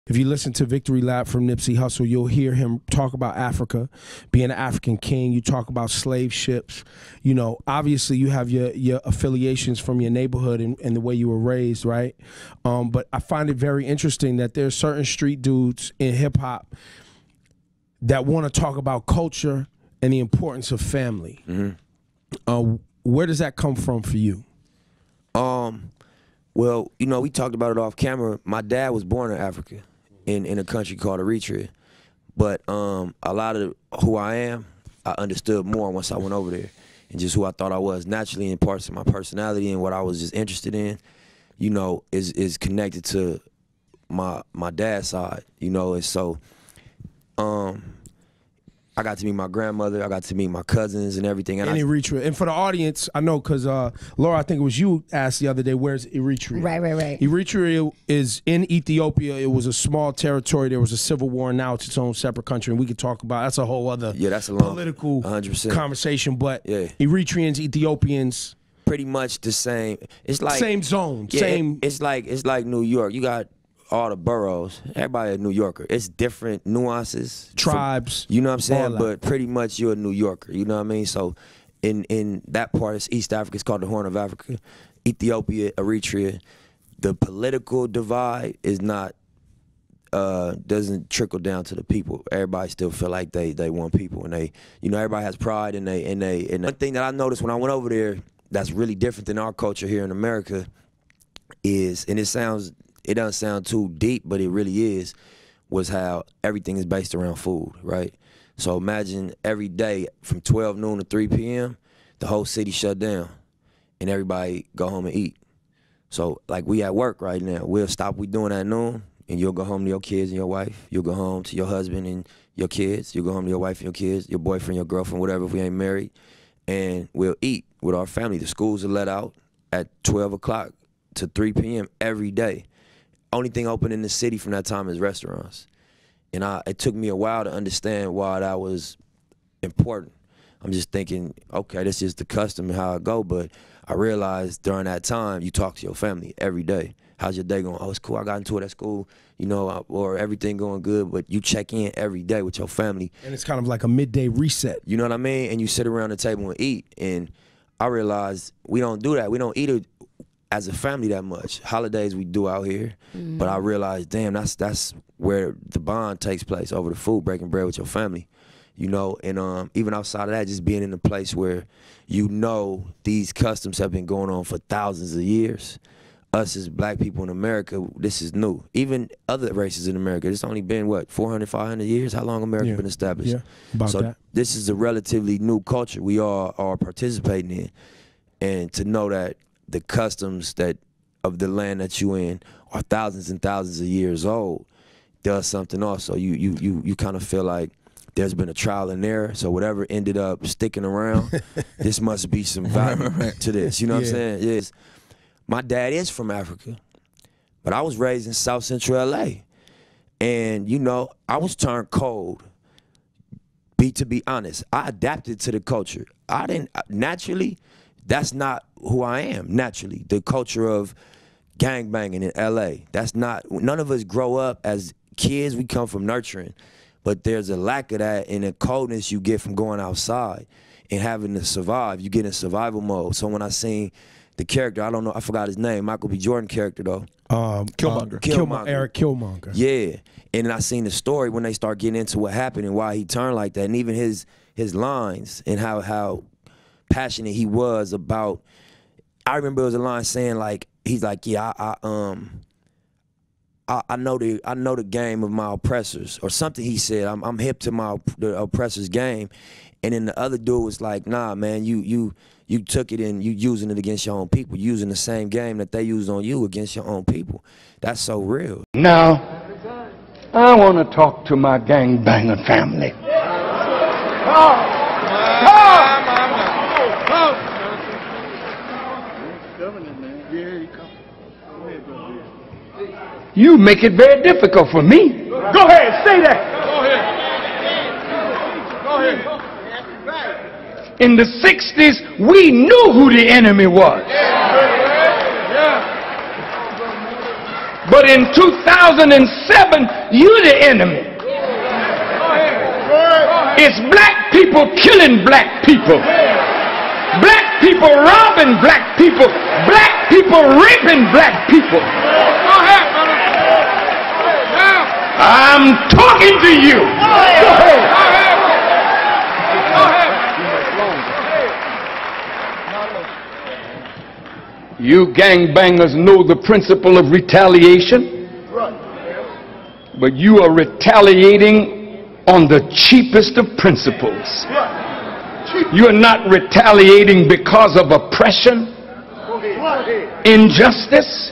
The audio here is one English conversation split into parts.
If you listen to Victory Lap from Nipsey Hussle, you'll hear him talk about Africa, being an African king. You talk about slave ships. You know, obviously you have your affiliations from your neighborhood and the way you were raised, right? But I find it very interesting that there's certain street dudes in hip hop that want to talk about culture and the importance of family. Mm-hmm. Where does that come from for you? Well, you know, we talked about it off camera. My dad was born in Africa, in a country called Eritrea. But a lot of who I am, I understood more once I went over there. And just who I thought I was naturally, in parts of my personality and what I was just interested in, you know, is connected to my dad's side, you know. And so I got to meet my grandmother, I got to meet my cousins and everything. And Eritrea. And for the audience, I know because Laura, I think it was you asked the other day, where's Eritrea? Right. Eritrea is in Ethiopia. It was a small territory. There was a civil war, and now it's its own separate country. And we could talk about, that's a whole other that's a long, political 100%. conversation. But Eritreans, Ethiopians, pretty much the same. It's like same zone. It's like New York. You got all the boroughs, everybody a New Yorker. It's different nuances, tribes, you know what I'm saying? But pretty much you're a New Yorker, you know what I mean? So in that part, it's East Africa, it's called the Horn of Africa. Ethiopia, Eritrea, the political divide is not, doesn't trickle down to the people. Everybody still feel like they want people, and they, you know, everybody has pride, and one thing that I noticed when I went over there that's really different than our culture here in America is, and it doesn't sound too deep, but it really is, was how everything is based around food, right? So imagine every day from 12 noon to 3 p.m., the whole city shut down and everybody go home and eat. So like we at work right now, we'll stop we doing at noon and you'll go home to your kids and your wife. You'll go home to your husband and your kids. You'll go home to your wife and your kids, your boyfriend, your girlfriend, whatever, if we ain't married. And we'll eat with our family. The schools are let out at 12 o'clock to 3 p.m. every day. Only thing open in the city from that time is restaurants. And it took me a while to understand why that was important. I'm just thinking, okay, this is the custom and how I go, but I realized during that time, you talk to your family every day. How's your day going? Oh, it's cool, I got into it at school, you know, or everything going good, but you check in every day with your family. And it's kind of like a midday reset. You know what I mean? And you sit around the table and eat. And I realized we don't do that. We don't eat it as a family that much. Holidays we do out here, but I realized, damn, that's where the bond takes place, over the food, breaking bread with your family, you know. And even outside of that, just being in a place where you know these customs have been going on for thousands of years. Us as black people in America, this is new. Even other races in America, it's only been, what, 400, 500 years? How long America's been established? Yeah, about so that. This is a relatively new culture we all are participating in. And to know that the customs of the land that you in are thousands and thousands of years old does something also. You kind of feel like there's been a trial and error, so whatever ended up sticking around, this must be some value to this. You know what I'm saying? Yes. My dad is from Africa, but I was raised in South Central LA. And, you know, I was turned cold. To be honest, I adapted to the culture. I didn't, naturally, that's not who I am, naturally. The culture of gangbanging in LA, that's not, none of us grow up as kids, we come from nurturing. But there's a lack of that and the coldness you get from going outside and having to survive. You get in survival mode. So when I seen the character, I don't know, I forgot his name, Michael B. Jordan character though. Killmonger. Eric Killmonger. Yeah. And then I seen the story when they start getting into what happened and why he turned like that. And even his lines and how passionate he was about. I remember there was a line saying like, he's like, yeah, I know the game of my oppressors, or something he said. I'm hip to the oppressors' game. And then the other dude was like, nah, man, you took it and you using it against your own people, using the same game that they used on you against your own people. That's so real. Now, I want to talk to my gangbanger family. You make it very difficult for me. Go ahead, say that. Go ahead. In the 60s, we knew who the enemy was. But in 2007, you're the enemy. It's black people killing black people. Black people robbing black people. Black people raping black people. I'm talking to you. Go ahead. You gangbangers know the principle of retaliation, but you are retaliating on the cheapest of principles. You are not retaliating because of oppression, injustice.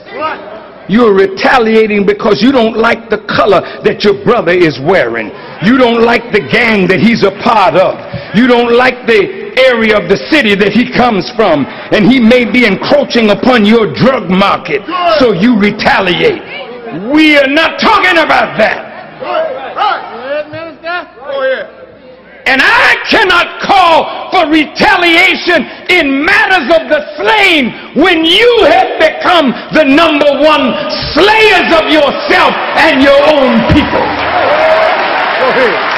You are retaliating because you don't like the color that your brother is wearing. You don't like the gang that he's a part of. You don't like the area of the city that he comes from, and he may be encroaching upon your drug market, so you retaliate. We are not talking about that. And I cannot call for retaliation in matters of the slain when you have become the #1 slayers of yourself and your own people. Go ahead.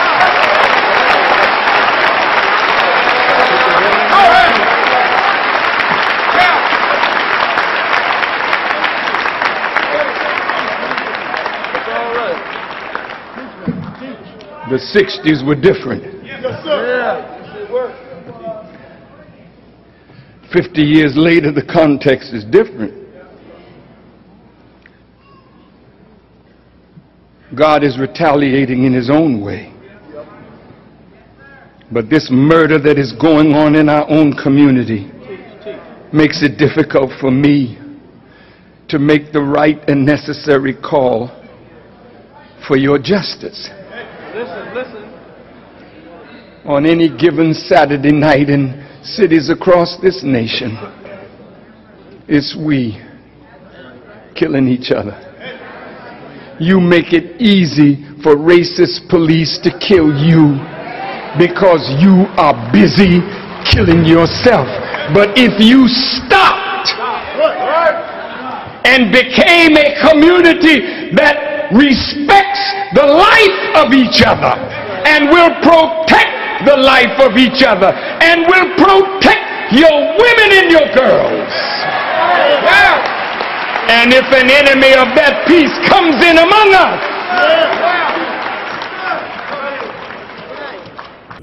The 60s were different. Yes, sir. 50 years later, the context is different. God is retaliating in his own way. But this murder that is going on in our own community makes it difficult for me to make the right and necessary call for your justice. Listen. On any given Saturday night in cities across this nation, it's we killing each other. You make it easy for racist police to kill you because you are busy killing yourself. But if you stopped and became a community that respects the life of each other and will protect the life of each other and will protect your women and your girls. And if an enemy of that peace comes in among us,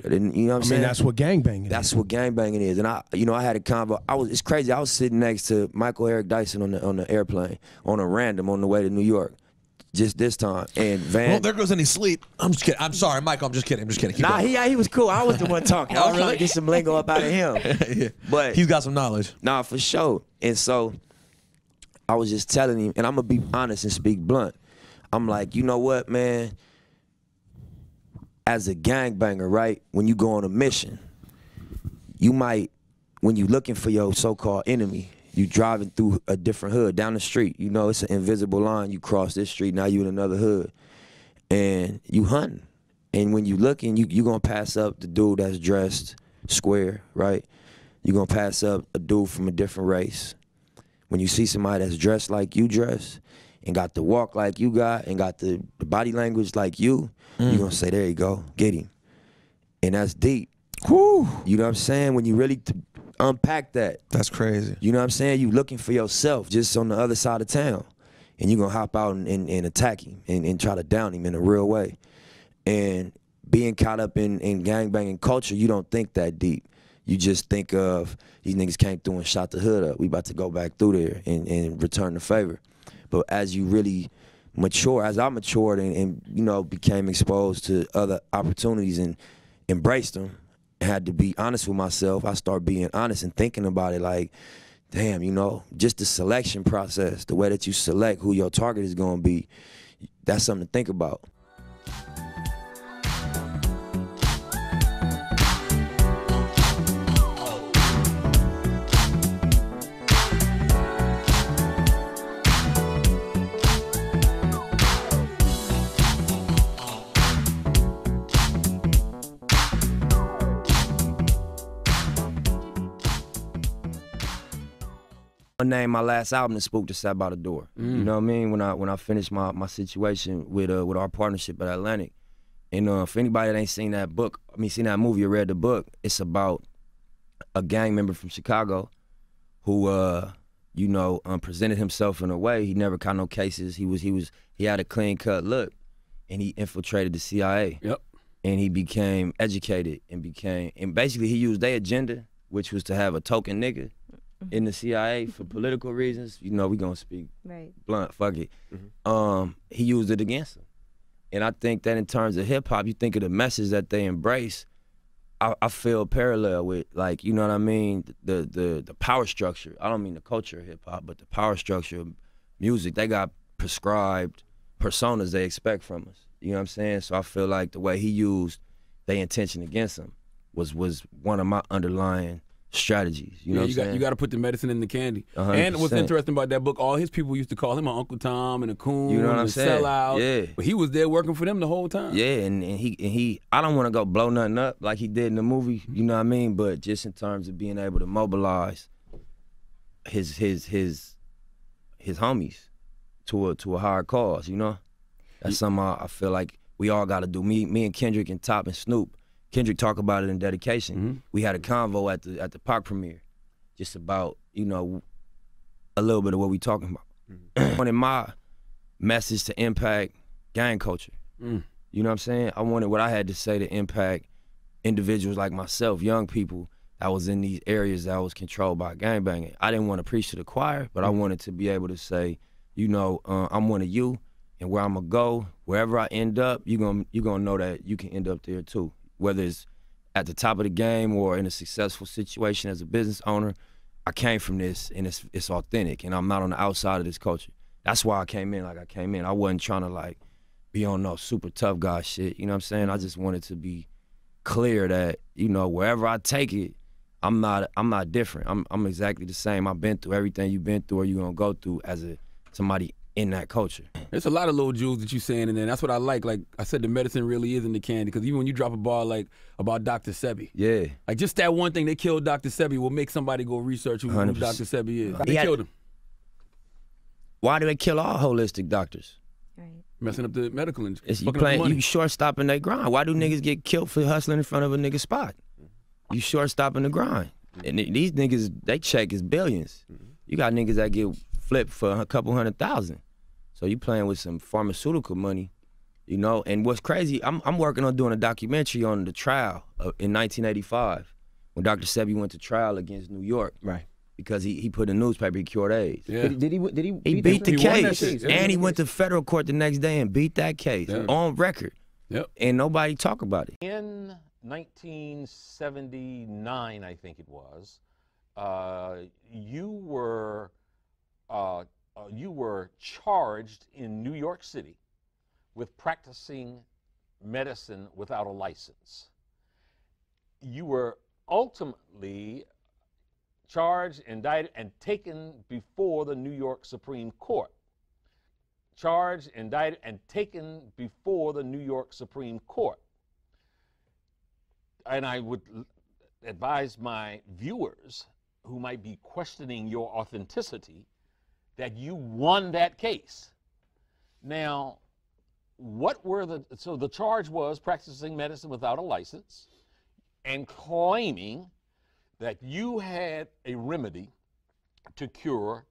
you know what I'm saying? That's what gangbanging is. That's what gangbanging is. And I had a convo. It's crazy. I was sitting next to Michael Eric Dyson on the airplane on a random on the way to New York. Just this time, and Van. Well, there goes any sleep. I'm just kidding. I'm sorry, Michael. I'm just kidding. Keep nah, going. he was cool. I was the one talking. I was trying to get some lingo up out of him. Yeah. But he's got some knowledge. Nah, for sure. And so I was just telling him, and I'm gonna be honest and speak blunt. I'm like, you know what, man? As a gangbanger, right? When you go on a mission, you might, when you looking for your so-called enemy, you driving through a different hood down the street. You know, it's an invisible line. You cross this street, now you in another hood. And you hunting. And when you looking, you gonna pass up the dude that's dressed square, right? You gonna pass up a dude from a different race. When you see somebody that's dressed like you dress and got the walk like you got and got the body language like you gonna say, there you go, get him. And that's deep. Whew. You know what I'm saying? When you really unpack that. That's crazy. You know what I'm saying? You looking for yourself just on the other side of town. And you're going to hop out and attack him and try to down him in a real way. And being caught up in gangbanging culture, you don't think that deep. You just think of these niggas came through and shot the hood up. We about to go back through there and return the favor. But as you really mature, as I matured and you know, became exposed to other opportunities and embraced them, had to be honest with myself. I started being honest and thinking about it like, damn, you know, just the selection process, the way that you select who your target is going to be, that's something to think about. I named my last album "The Spook to Sat by the Door." You know what I mean? When I finished my situation with our partnership at Atlantic, and for anybody that ain't seen that book, seen that movie or read the book, it's about a gang member from Chicago who presented himself in a way he never caught no cases. He had a clean cut look, and he infiltrated the CIA. Yep. And he became educated and basically he used their agenda, which was to have a token nigga in the CIA for political reasons. You know, we gonna speak blunt, fuck it. He used it against him. And I think that in terms of hip hop, you think of the message that they embrace, I feel parallel with, like, you know what I mean? The power structure. I don't mean the culture of hip hop, but the power structure of music. They got prescribed personas they expect from us. You know what I'm saying? So I feel like the way he used their intention against him was one of my underlying strategies. You know what I'm saying? You got to put the medicine in the candy. 100%. And what's interesting about that book, all his people used to call him Uncle Tom and a coon, you know what I'm saying? Sellout. Yeah. But he was there working for them the whole time. Yeah, and he I don't want to go blow nothing up like he did in the movie, you know what I mean? But just in terms of being able to mobilize his homies to a higher cause, you know? That's something I feel like we all got to do. Me and Kendrick and Top and Snoop. Kendrick talk about it in Dedication. We had a convo at the Pac premiere, just about, you know, a little bit of what we talking about. I wanted my message to impact gang culture. You know what I'm saying? I wanted what I had to say to impact individuals like myself, young people that was in these areas that was controlled by gangbanging. I didn't want to preach to the choir, but I wanted to be able to say, you know, I'm one of you. And where I'm gonna go, wherever I end up, you gonna know that you can end up there too. Whether it's at the top of the game or in a successful situation as a business owner, I came from this and it's authentic, and I'm not on the outside of this culture. That's why I came in like I came in. I wasn't trying to like be on no super tough guy shit. You know what I'm saying? I just wanted to be clear that, you know, wherever I take it, I'm not different. I'm exactly the same. I've been through everything you've been through or you're gonna go through as somebody in that culture. There's a lot of little jewels that you saying in there. That's what I like. Like I said, the medicine really is in the candy. Because even when you drop a bar like about Dr. Sebi, yeah, like just that one thing, they killed Dr. Sebi, will make somebody go research who Dr. Sebi is. They killed him. Why do they kill all holistic doctors? Right. Messing up the medical industry. You short stopping their grind. Why do niggas get killed for hustling in front of a nigga spot? You short stopping the grind. And these niggas, they check is billions. You got niggas that get flipped for a couple $100,000. So you playing with some pharmaceutical money, you know? And what's crazy, I'm working on doing a documentary on the trial in 1985 when Dr. Sebi went to trial against New York. Right. Because he put in the newspaper he cured AIDS. Yeah. Did he beat the case. Case. And he went to federal court the next day and beat that case on record. Yep. And nobody talk about it. In 1979, I think it was, you were charged in New York City with practicing medicine without a license. You were ultimately charged, indicted, and taken before the New York Supreme Court. Charged, indicted, and taken before the New York Supreme Court. And I would advise my viewers who might be questioning your authenticity that you won that case. Now, so the charge was practicing medicine without a license and claiming that you had a remedy to cure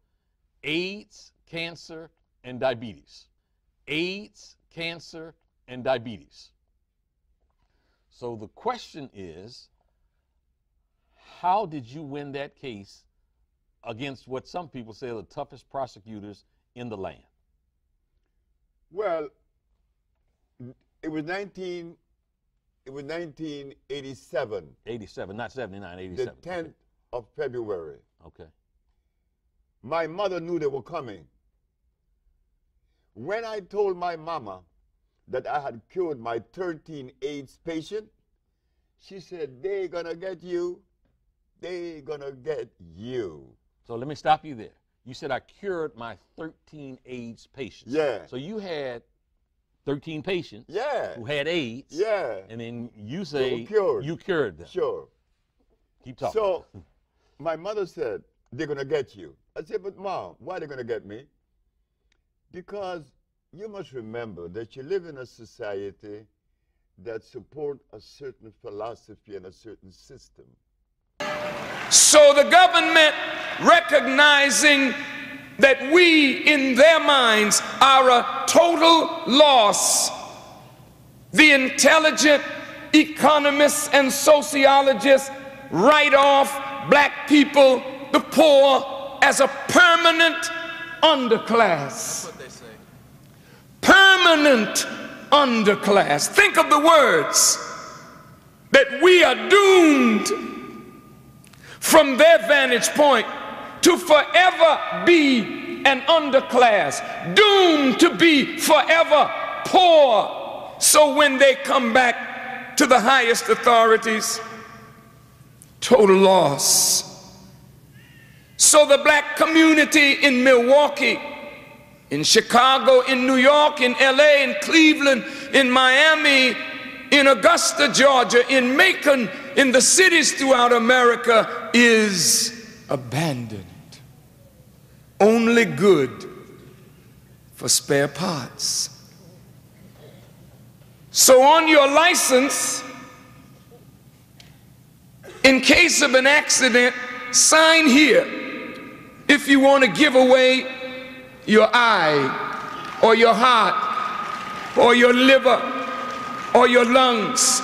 AIDS, cancer, and diabetes. AIDS, cancer, and diabetes. So the question is, how did you win that case against what some people say are the toughest prosecutors in the land? Well, it was 1987. 87, not 79, 87. The 10th of February. Okay. My mother knew they were coming. When I told my mama that I had cured my 13 AIDS patient, she said, "They're gonna get you. They're gonna get you." So let me stop you there. You said I cured my 13 AIDS patients. Yeah. So you had 13 patients Yeah. who had AIDS. Yeah. And then you say you cured them. Sure. Keep talking. So my mother said, "They're gonna get you." I said, but Mom, why are they going to get me? Because you must remember that you live in a society that supports a certain philosophy and a certain system. So the government, recognizing that we, in their minds, are a total loss, the intelligent economists and sociologists write off black people, the poor, as a permanent underclass. That's what they say. Permanent underclass. Think of the words, that we are doomed from their vantage point to forever be an underclass, doomed to be forever poor. So when they come back to the highest authorities, total loss. So the black community in Milwaukee, in Chicago, in New York, in LA, in Cleveland, in Miami, in Augusta, Georgia, in Macon, in the cities throughout America, is abandoned. Only good for spare parts. So on your license, in case of an accident, sign here if you want to give away your eye or your heart or your liver or your lungs.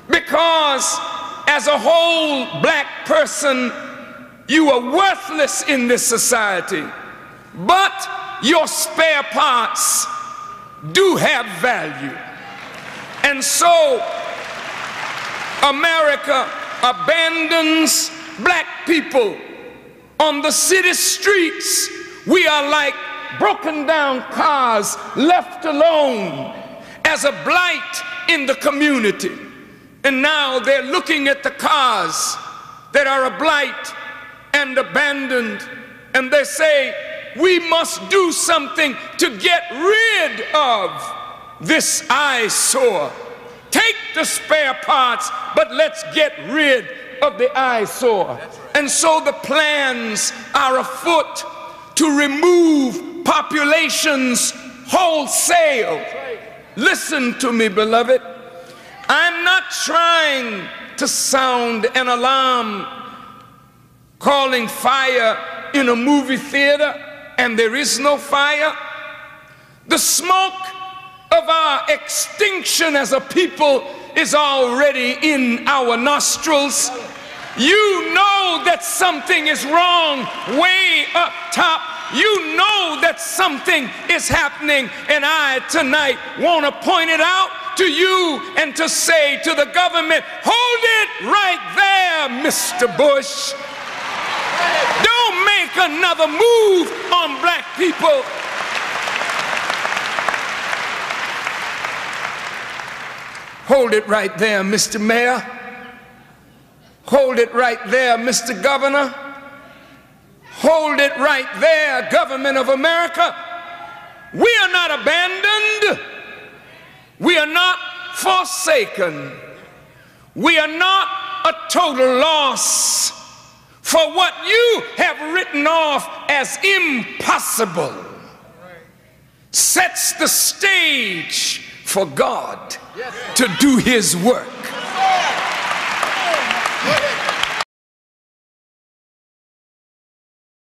Because as a whole black person, you are worthless in this society, but your spare parts do have value. And so America abandons black people on the city streets. We are like broken down cars left alone as a blight in the community. And now they're looking at the cars that are a blight and abandoned, and they say, we must do something to get rid of this eyesore. Take the spare parts, but let's get rid of the eyesore. Right. And so the plans are afoot to remove populations wholesale. Right. Listen to me, beloved. I'm not trying to sound an alarm calling fire in a movie theater and there is no fire. The smoke of our extinction as a people is already in our nostrils. You know that something is wrong way up top. You know that something is happening, and I tonight want to point it out to you and to say to the government, hold it right there, Mr. Bush. Don't make another move on black people. Hold it right there, Mr. Mayor. Hold it right there, Mr. Governor. Hold it right there, government of America. We are not abandoned. We are not forsaken. We are not a total loss for what you have written off as impossible. Sets the stage for God to do his work.